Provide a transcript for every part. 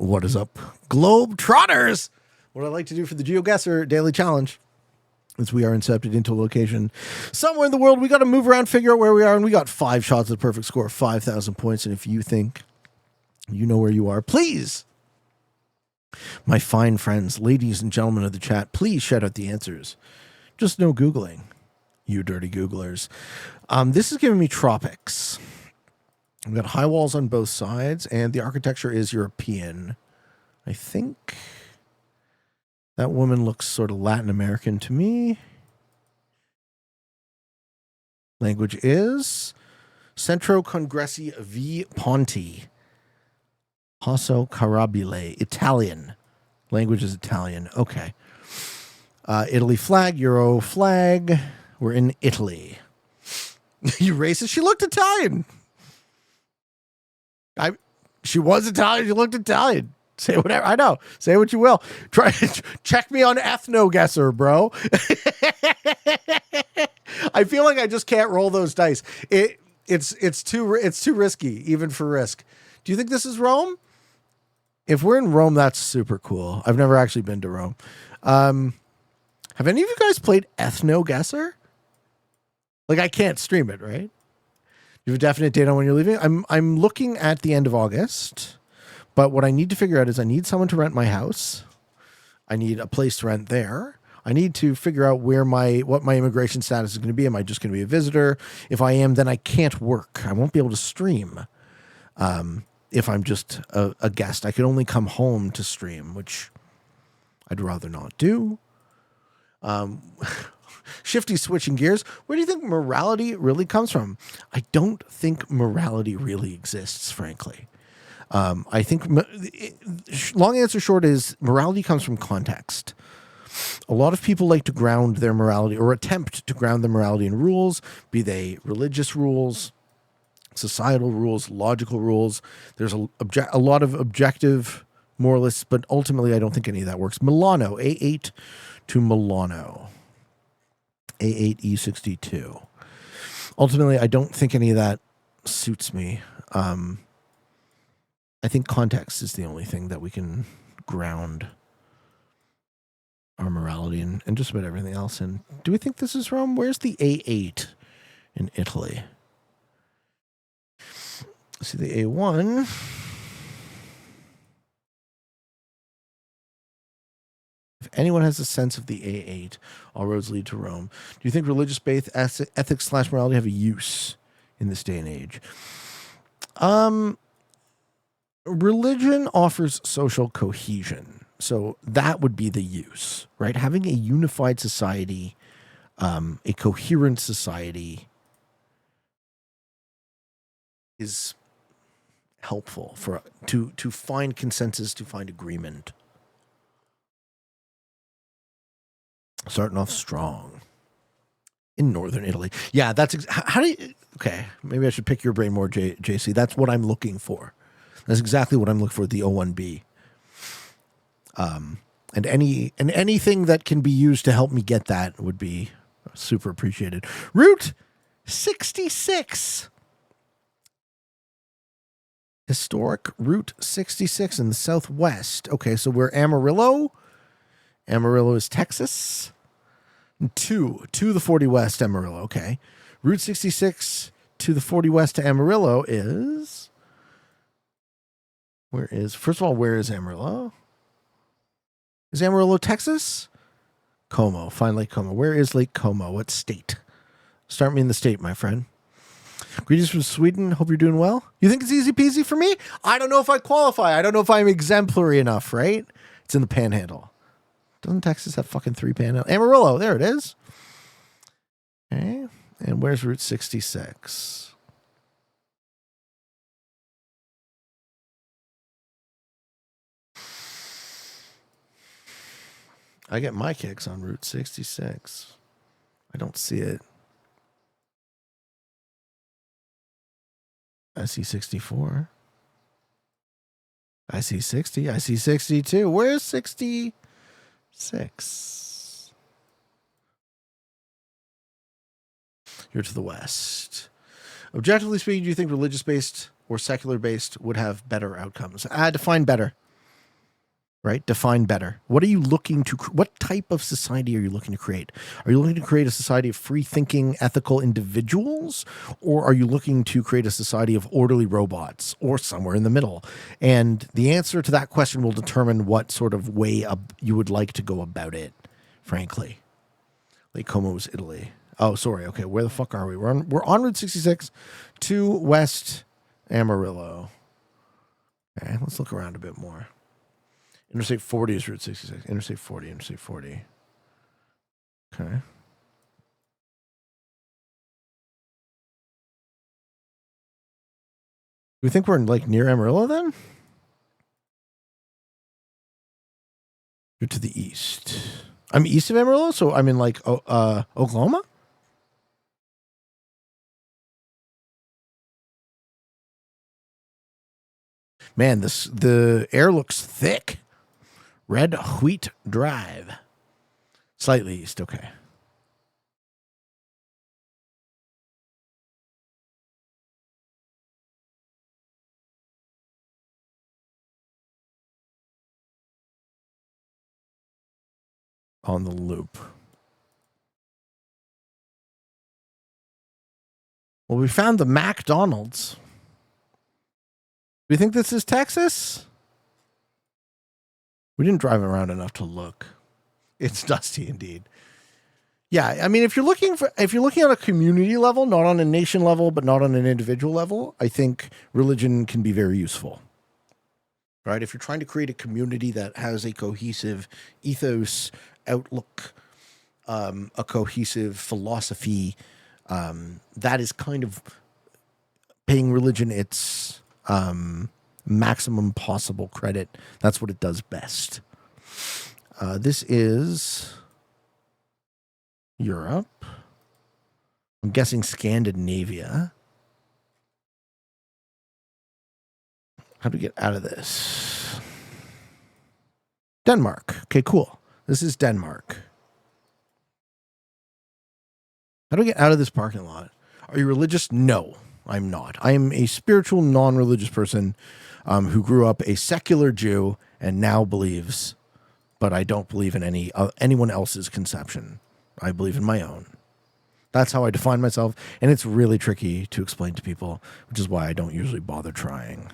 What is up, Globe Trotters? What I like to do for the Geoguessr Daily Challenge is we are incepted into a location somewhere in the world. We got to move around, figure out where we are, and we got 5 shots at the perfect score of 5,000 points. And if you think you know where you are, please, my fine friends, ladies and gentlemen of the chat, please shout out the answers. Just no Googling, you dirty Googlers. This is giving me tropics. We've got high walls on both sides, and the architecture is European. I think that woman looks sort of Latin American to me. Language is Centro Congressi V Ponti. Passo Carabile. Italian. Language is Italian. Okay. Italy flag, Euro flag. We're in Italy. You racist? She looked Italian. She was Italian. She looked Italian. Say whatever. I know. Say what you will. Try check me on Ethnoguessr, bro. I feel like I just can't roll those dice. It's too risky, even for risk. Do you think this is Rome? If we're in Rome, that's super cool. I've never actually been to Rome. Have any of you guys played Ethnoguessr? Like, I can't stream it, right? You have a definite date on when you're leaving? I'm looking at the end of August, but what I need to figure out is I need someone to rent my house. I need a place to rent there. I need to figure out what my immigration status is going to be. Am I just going to be a visitor? If I am, then I can't work. I won't be able to stream. If I'm just a guest, I could only come home to stream, which I'd rather not do. Shifty switching gears. Where do you think morality really comes from? I don't think morality really exists, frankly. I think long answer short is morality comes from context. A lot of people like to ground their morality or attempt to ground their morality in rules, be they religious rules, societal rules, logical rules. There's a lot of objective moralists, but ultimately I don't think any of that works. Milano, A8 to Milano. A8E62. Ultimately, I don't think any of that suits me. I think context is the only thing that we can ground our morality and just about everything else in. Do we think this is Rome? Where's the A8 in Italy? See the A1. If anyone has a sense of the A8, all roads lead to Rome. Do you think religious-based ethics/morality have a use in this day and age? Religion offers social cohesion. So that would be the use, right? Having a unified society, a coherent society is helpful to find consensus, to find agreement. Starting off strong in northern Italy. Yeah, that's how do you? Okay, maybe I should pick your brain more, JC. That's what I'm looking for. That's exactly what I'm looking for. The O1B. And anything that can be used to help me get that would be super appreciated. Route 66. Historic Route 66 in the southwest. Okay, so we're Amarillo. Amarillo is Texas. To the 40 West, Amarillo. Okay. Route 66 to the 40 West to Amarillo is... First of all, where is Amarillo? Is Amarillo, Texas? Como. Find Lake Como. Where is Lake Como? What state? Start me in the state, my friend. Greetings from Sweden. Hope you're doing well. You think it's easy peasy for me? I don't know if I qualify. I don't know if I'm exemplary enough, right? It's in the Panhandle. Doesn't Texas have fucking 3 panhandle? Amarillo, there it is. Okay. And where's Route 66? I get my kicks on Route 66. I don't see it. I see 64. I see 60. I see 62. Where's 66? You're to the west. Objectively speaking, do you think religious-based or secular-based would have better outcomes? Define better. right? Define better. What are you looking to, what type of society are you looking to create? Are you looking to create a society of free thinking, ethical individuals? Or are you looking to create a society of orderly robots, or somewhere in the middle? And the answer to that question will determine what sort of way you would like to go about it, frankly. Lake Como's Italy. Oh, sorry. Okay, where the fuck are we? We're on Route 66 to West Amarillo. Okay, let's look around a bit more. Interstate 40 is Route 66. Interstate 40, Interstate 40. Okay. We think we're in like near Amarillo then? You're to the east. I'm east of Amarillo, so I'm in like Oklahoma? Man, the air looks thick. Red Wheat Drive. Slightly east, okay. On the loop. Well, we found the McDonald's. Do you think this is Texas? We didn't drive around enough to look. It's dusty indeed. Yeah, I mean, if you're looking on a community level, not on a nation level, but not on an individual level, I think religion can be very useful. Right? If you're trying to create a community that has a cohesive ethos, outlook, a cohesive philosophy, that is kind of paying religion its maximum possible credit. That's what it does best. This is Europe. I'm guessing Scandinavia. How do we get out of this? Denmark. Okay, cool. This is Denmark. How do we get out of this parking lot? Are you religious? No, I'm not. I am a spiritual, non-religious person who grew up a secular Jew and now believes, but I don't believe in anyone else's conception. I believe in my own. That's how I define myself, and it's really tricky to explain to people, which is why I don't usually bother trying.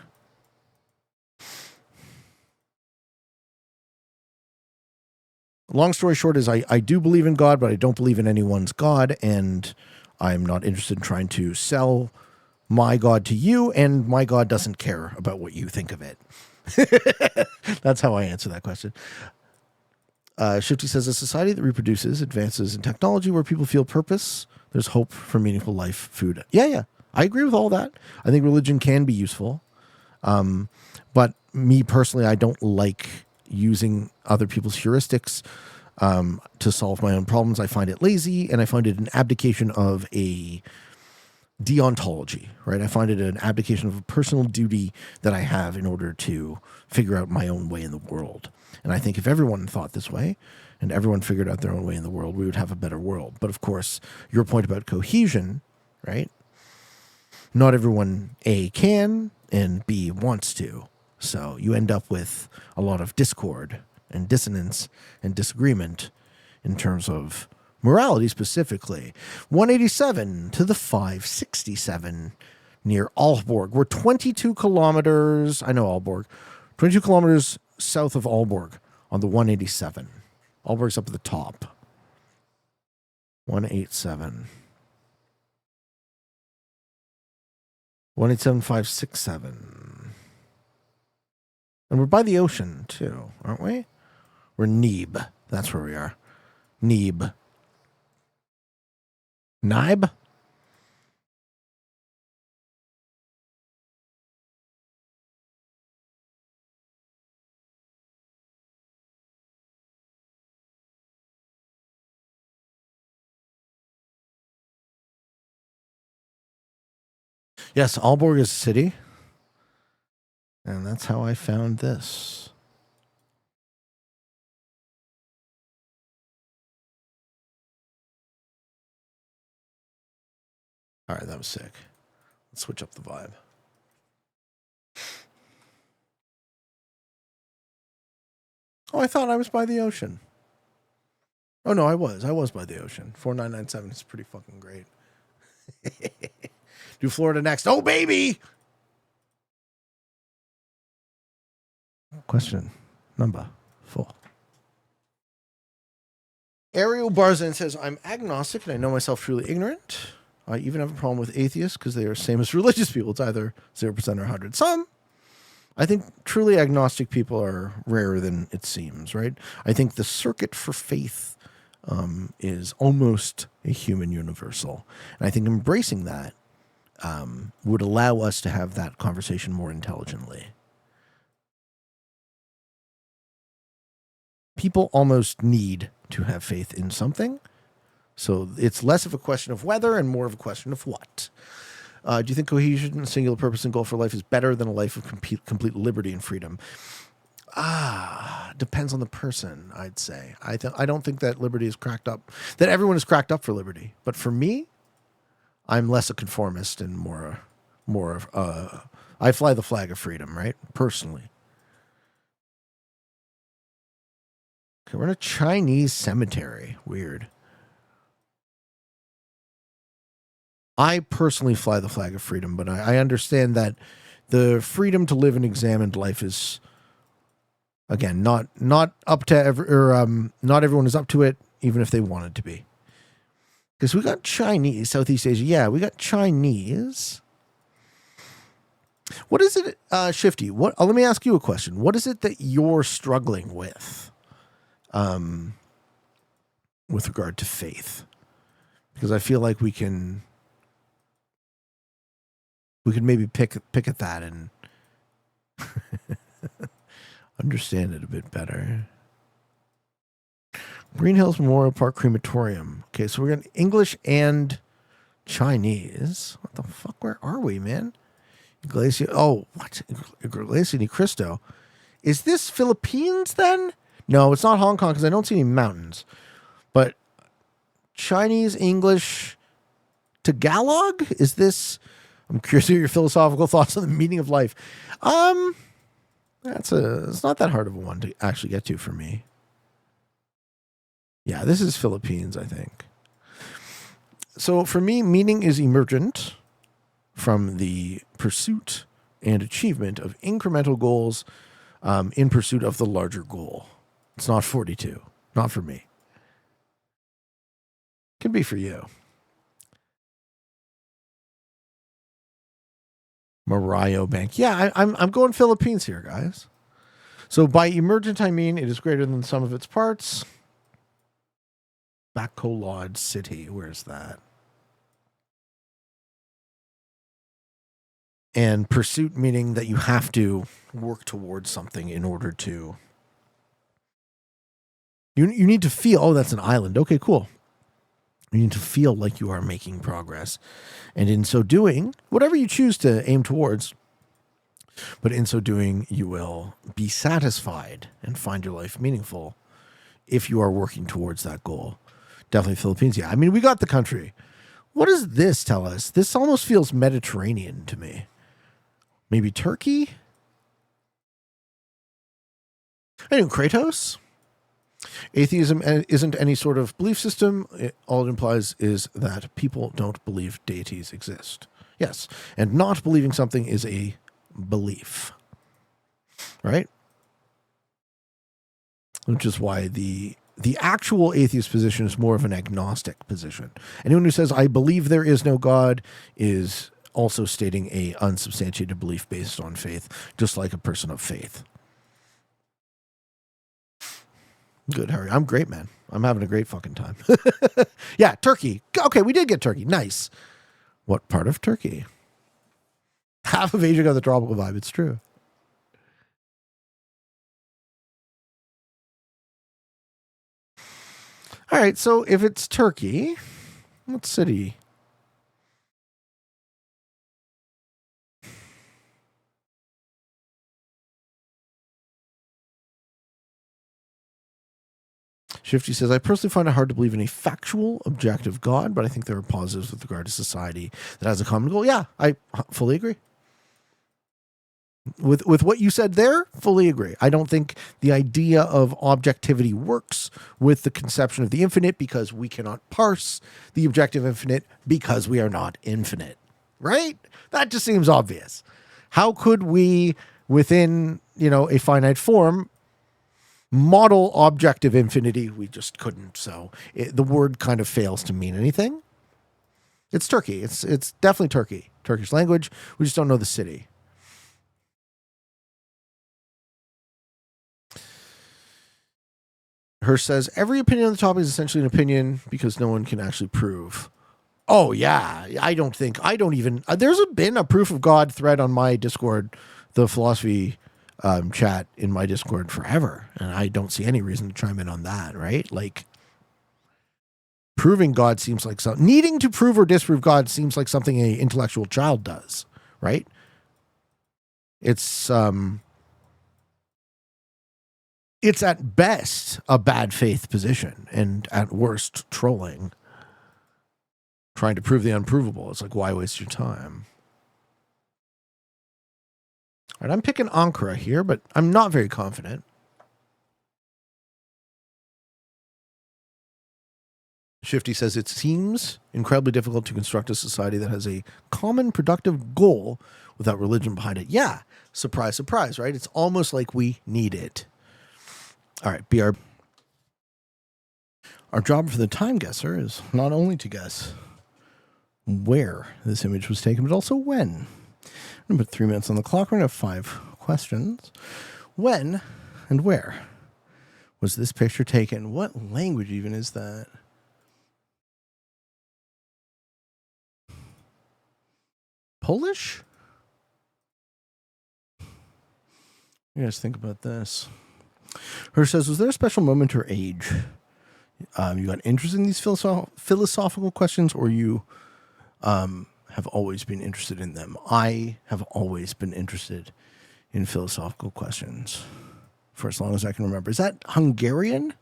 Long story short is I do believe in God, but I don't believe in anyone's God, and I'm not interested in trying to sell my God to you, and my God doesn't care about what you think of it. That's how I answer that question. Shifty says, a society that reproduces advances in technology where people feel purpose, there's hope for meaningful life, food. Yeah. I agree with all that. I think religion can be useful. But me personally, I don't like using other people's heuristics to solve my own problems. I find it lazy, and I find it an abdication of a deontology, right? I find it an abdication of a personal duty that I have in order to figure out my own way in the world. And I think if everyone thought this way and everyone figured out their own way in the world, we would have a better world. But of course, your point about cohesion, right? Not everyone, A, can, and B, wants to. So you end up with a lot of discord and dissonance and disagreement in terms of morality specifically. 187 to the 567 near Aalborg. We're 22 kilometers, I know Aalborg, 22 kilometers south of Aalborg on the 187. Aalborg's up at the top. 187. 187,567. And we're by the ocean, too, aren't we? We're Neeb. That's where we are. Neeb. Nibe? Yes, Aalborg is a city. And that's how I found this. All right, that was sick. Let's switch up the vibe. Oh, I thought I was by the ocean. Oh, no, I was. I was by the ocean. 4997 is pretty fucking great. Do Florida next. Oh, baby! Question number 4. Ariel Barzan says, I'm agnostic and I know myself truly ignorant. I even have a problem with atheists because they are the same as religious people. It's either 0% or 100. I think truly agnostic people are rarer than it seems, right? I think the circuit for faith is almost a human universal. And I think embracing that would allow us to have that conversation more intelligently. People almost need to have faith in something. So it's less of a question of whether and more of a question of what. Do you think cohesion, singular purpose, and goal for life is better than a life of complete liberty and freedom? Depends on the person, I'd say. I don't think that liberty is cracked up, that everyone is cracked up for liberty. But for me, I'm less a conformist and more of, I fly the flag of freedom, right? Personally. Okay, we're in a Chinese cemetery. Weird. I personally fly the flag of freedom, but I understand that the freedom to live an examined life is, again, not up to not everyone is up to it, even if they wanted to be. Because we got Chinese, Southeast Asia. Yeah, we got Chinese. What is it, Shifty? What? Let me ask you a question. What is it that you're struggling with regard to faith? Because I feel like we can maybe pick at that and understand it a bit better. Green Hills Memorial Park Crematorium. Okay, so we're going English and Chinese. What the fuck? Where are we, man? Iglesia. Oh, what? Iglesia ni Cristo. Is this Philippines then? No, it's not Hong Kong because I don't see any mountains. But Chinese, English, Tagalog? Is this... I'm curious to hear your philosophical thoughts on the meaning of life. It's not that hard of a one to actually get to for me. Yeah, this is Philippines, I think. So for me, meaning is emergent from the pursuit and achievement of incremental goals in pursuit of the larger goal. It's not 42. Not for me. Can be for you. Mario Bank. Yeah, I'm going Philippines here, guys. So by emergent, I mean it is greater than the sum of its parts. Bacolod City. Where's that? And pursuit meaning that you have to work towards something in order to... You need to feel, oh, that's an island. Okay, cool. You need to feel like you are making progress. And in so doing, whatever you choose to aim towards, but in so doing, you will be satisfied and find your life meaningful if you are working towards that goal. Definitely Philippines. Yeah, I mean, we got the country. What does this tell us? This almost feels Mediterranean to me. Maybe Turkey? Anyway, Kratos? Atheism isn't any sort of belief system. All it implies is that people don't believe deities exist. Yes, and not believing something is a belief, right? Which is why the actual atheist position is more of an agnostic position. Anyone who says, I believe there is no God, is also stating a unsubstantiated belief based on faith, just like a person of faith. Good, Harry. I'm great, man. I'm having a great fucking time. Yeah, Turkey. Okay, we did get Turkey. Nice. What part of Turkey? Half of Asia got the tropical vibe. It's true. All right, so if it's Turkey, what city? Shifty says, I personally find it hard to believe in a factual, objective God, but I think there are positives with regard to society that has a common goal. Yeah, I fully agree. With what you said there, fully agree. I don't think the idea of objectivity works with the conception of the infinite because we cannot parse the objective infinite because we are not infinite. Right? That just seems obvious. How could we, within, a finite form, model objective infinity? We just couldn't. So the word kind of fails to mean anything. It's Turkey. It's definitely Turkey. Turkish language. We just don't know the city. Hirsch says, every opinion on the topic is essentially an opinion because no one can actually prove. Oh, yeah. There's been a proof of God thread on my Discord, the philosophy chat in my Discord forever. And I don't see any reason to chime in on that, right? Like, proving God seems like something, needing to prove or disprove God seems like something an intellectual child does, right? It's at best a bad faith position and at worst trolling. Trying to prove the unprovable. It's like, why waste your time? All right, I'm picking Ankara here, but I'm not very confident. Shifty says, it seems incredibly difficult to construct a society that has a common productive goal without religion behind it. Yeah, surprise, surprise, right? It's almost like we need it. All right, BR. Our job for the time guesser is not only to guess where this image was taken, but also when. I'm going to put 3 minutes on the clock. We're going to have 5 questions. When and where was this picture taken? What language even is that? Polish? You guys think about this. Hirsch says, was there a special moment or age you got interested in these philosophical questions, or you have always been interested in them? I have always been interested in philosophical questions for as long as I can remember. Is that Hungarian?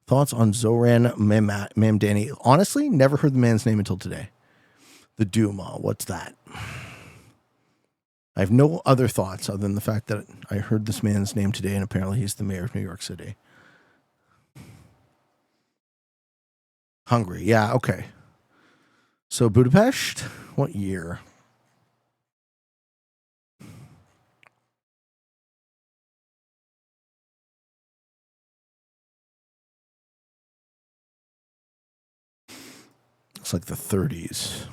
Thoughts on Zoran Mamdani? Honestly, never heard the man's name until today. The Duma, what's that? I have no other thoughts other than the fact that I heard this man's name today, and apparently he's the mayor of New York City. Hungary, yeah, okay. So Budapest, what year? It's like the 30s.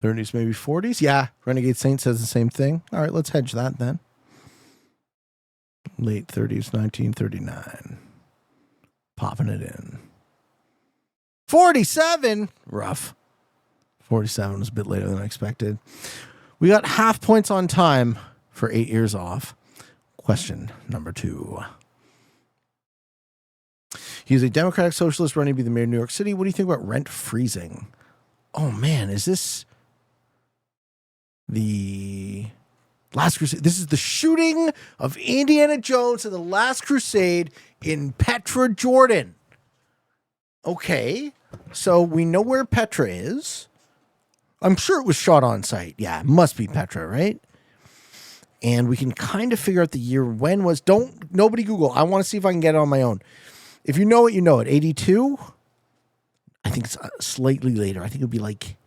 30s, maybe 40s? Yeah, Renegade Saint says the same thing. All right, let's hedge that then. Late 30s, 1939. Popping it in. 47? Rough. 47 was a bit later than I expected. We got half points on time for 8 years off. Question number 2. He's a Democratic Socialist running to be the mayor of New York City. What do you think about rent freezing? Oh, man, is this the Last Crusade? This is the shooting of Indiana Jones in the Last Crusade in Petra, Jordan. Okay, so we know where Petra is. I'm sure it was shot on site. Yeah, it must be Petra, right? And we can kind of figure out the year. When was... Nobody Google. I want to see if I can get it on my own. If you know it, you know it. 82? I think it's slightly later. I think it would be like...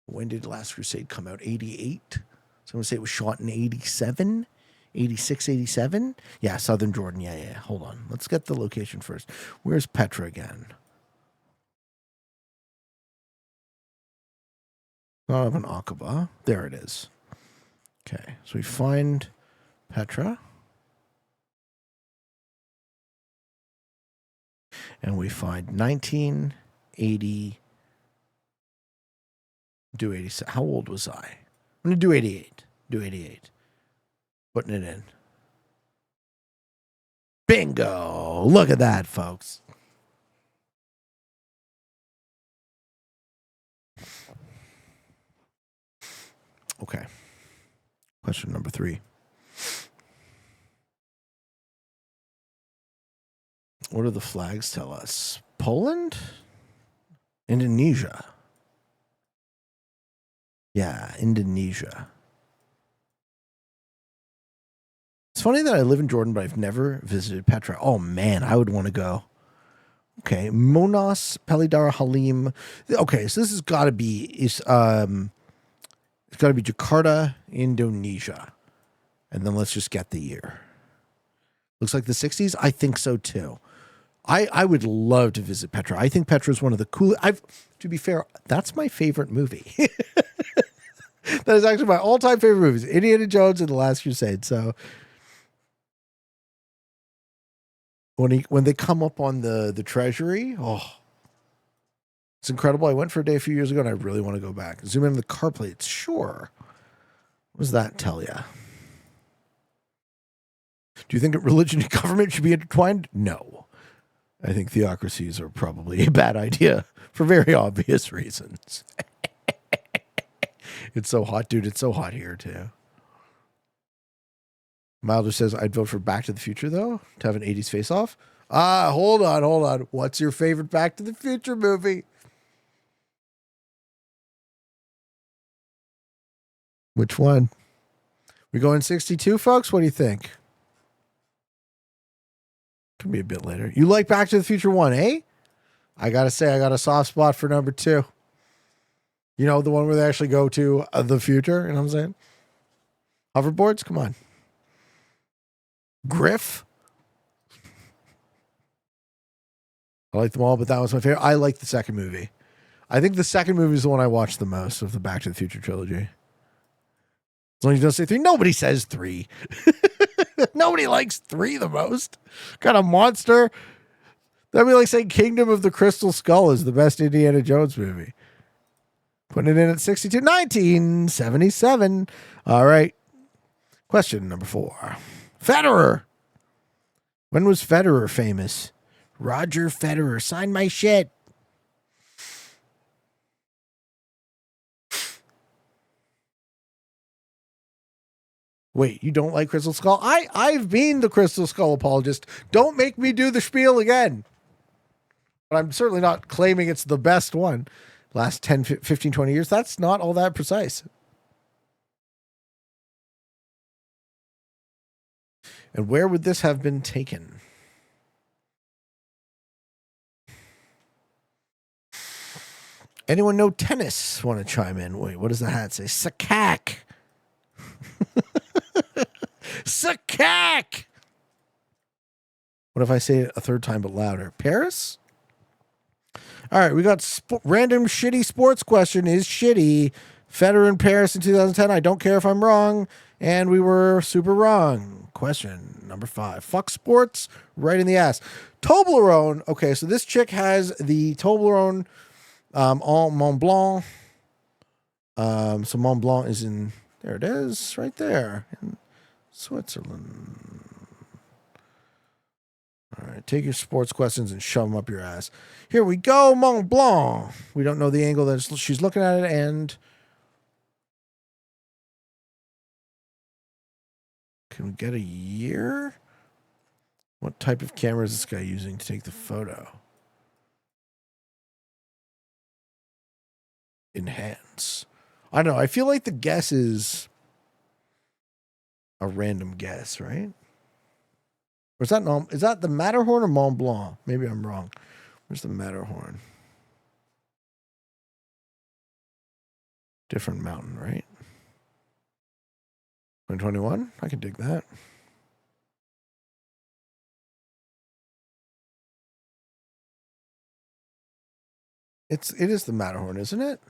When did Last Crusade come out? 88? So I'm going to say it was shot in 87? 86, 87? Yeah, Southern Jordan. Yeah. Hold on. Let's get the location first. Where's Petra again? Not of an Aqaba. There it is. Okay, so we find Petra. And we find 1980. Do 87. How old was I? I'm going to do 88. Do 88. Putting it in. Bingo! Look at that, folks. Okay. Question number 3. What do the flags tell us? Poland? Indonesia. Yeah, Indonesia. It's funny that I live in Jordan, but I've never visited Petra. Oh man, I would want to go. Okay, Monas Pelidara Halim. Okay, so this has got to be it's got to be Jakarta, Indonesia, and then let's just get the year. Looks like the 60s. I think so too. I would love to visit Petra. I think Petra is one of the coolest. To be fair, that's my favorite movie. That is actually my all-time favorite movies: Indiana Jones and The Last Crusade. So when they come up on the treasury, oh, it's incredible. I went for a day a few years ago, and I really want to go back. Zoom in on the car plates. Sure. What does that tell you? Do you think that religion and government should be intertwined? No. I think theocracies are probably a bad idea for very obvious reasons. It's so hot, dude. It's so hot here, too. Milder says, I'd vote for Back to the Future, though, to have an 80s face-off. Hold on. What's your favorite Back to the Future movie? Which one? We going 62, folks? What do you think? Could be a bit later. You like Back to the Future 1, eh? I got to say, I got a soft spot for number 2. You know, the one where they actually go to the future, you know what I'm saying? Hoverboards? Come on. Griff? I like them all, but that was my favorite. I like the second movie. I think the second movie is the one I watched the most of the Back to the Future trilogy. As long as you don't say 3. Nobody says 3. Nobody likes 3 the most. Got a monster. That'd be like saying Kingdom of the Crystal Skull is the best Indiana Jones movie. Putting it in at 62. 1977. All right. Question number 4. Federer. When was Federer famous? Roger Federer. Sign my shit. Wait, you don't like Crystal Skull? I've been the Crystal Skull apologist. Don't make me do the spiel again. But I'm certainly not claiming it's the best one. Last 10, 15, 20 years, that's not all that precise. And where would this have been taken? Anyone know tennis? Want to chime in? Wait, what does the hat say? Sakak. Sakak. What if I say it a third time but louder? Paris? All right, we got random shitty sports question. Is shitty Federer in Paris in 2010? I don't care if I'm wrong. And we were super wrong. Question number 5. Fuck sports right in the ass. Toblerone. Okay, so this chick has the Toblerone en Mont Blanc. So Mont Blanc is in, there it is, right there in Switzerland. All right, take your sports questions and shove them up your ass. Here we go, Mont Blanc. We don't know the angle that she's looking at it, and can we get a year? What type of camera is this guy using to take the photo? Enhance. I don't know. I feel like the guess is a random guess, right? Or is that the Matterhorn or Mont Blanc? Maybe I'm wrong. Where's the Matterhorn? Different mountain, right? 2021? I can dig that. It is the Matterhorn, isn't it?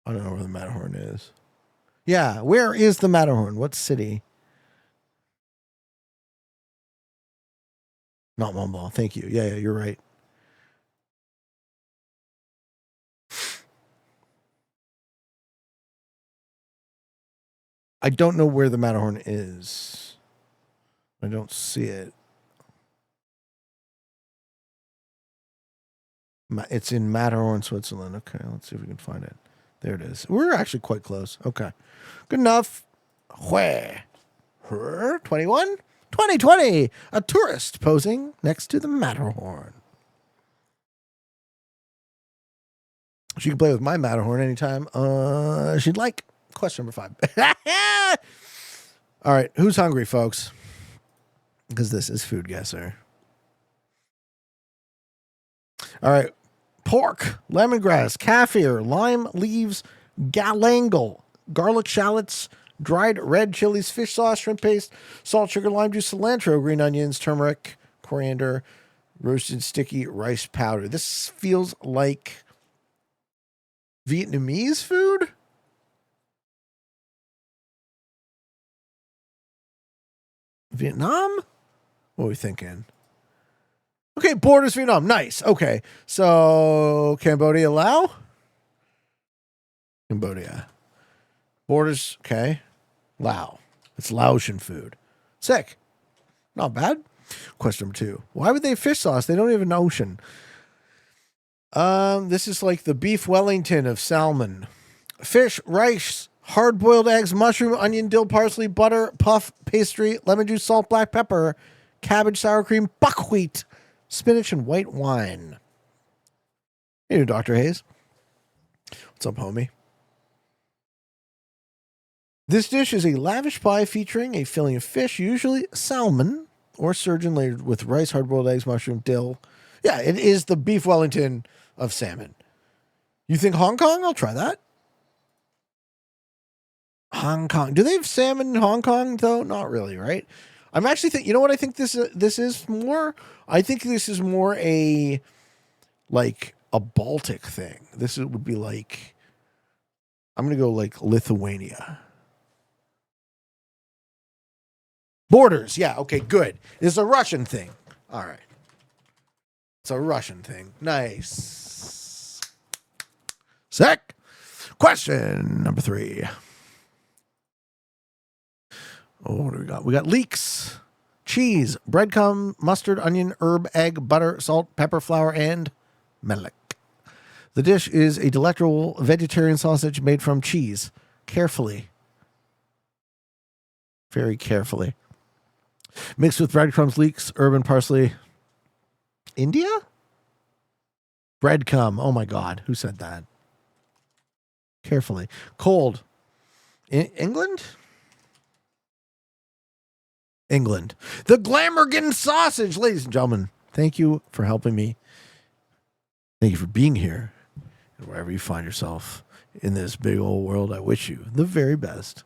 I don't know where the Matterhorn is. Yeah, where is the Matterhorn? What city? Not Mont Blanc. Thank you. Yeah, you're right. I don't know where the Matterhorn is. I don't see it. It's in Matterhorn, Switzerland. Okay, let's see if we can find it. There it is. We're actually quite close. Okay. Good enough. Where? 21? 2020. A tourist posing next to the Matterhorn. She can play with my Matterhorn anytime she'd like. Question number 5. All right, who's hungry, folks? Because this is Food Guesser. All right, pork, lemongrass, kaffir, lime leaves, galangal, garlic shallots, dried red chilies, fish sauce, shrimp paste, salt, sugar, lime juice, cilantro, green onions, turmeric, coriander, roasted sticky rice powder. This feels like Vietnamese food? Vietnam? What are we thinking? Okay, borders Vietnam. Nice. Okay. So Cambodia, Laos? Cambodia. Borders, okay. Laos. It's Laotian food. Sick. Not bad. Question number 2. Why would they have fish sauce? They don't even have an ocean. This is like the beef Wellington of salmon. Fish, rice, hard-boiled eggs, mushroom, onion, dill, parsley, butter, puff, pastry, lemon juice, salt, black pepper, cabbage, sour cream, buckwheat, spinach, and white wine. Hey, Dr. Hayes. What's up, homie? This dish is a lavish pie featuring a filling of fish, usually salmon, or sturgeon layered with rice, hard-boiled eggs, mushroom, dill. Yeah, it is the beef Wellington of salmon. You think Hong Kong? I'll try that. Hong Kong. Do they have salmon in Hong Kong, though? Not really, right? I'm actually thinking, you know what I think this is more? I think this is more a Baltic thing. Would be like, I'm going to go like Lithuania. Borders. Yeah. Okay, good. It's a Russian thing. All right. It's a Russian thing. Nice. Sick. Question number 3. Oh, what do we got? We got leeks, cheese, breadcrumb, mustard, onion, herb, egg, butter, salt, pepper, flour, and melek. The dish is a delectable vegetarian sausage made from cheese. Carefully. Very carefully. Mixed with breadcrumbs, leeks, herb, and parsley. India? Breadcrumb. Oh my God. Who said that? Carefully. Cold. England? England. The Glamorgan sausage, ladies and gentlemen. Thank you for helping me. Thank you for being here. And wherever you find yourself in this big old world, I wish you the very best.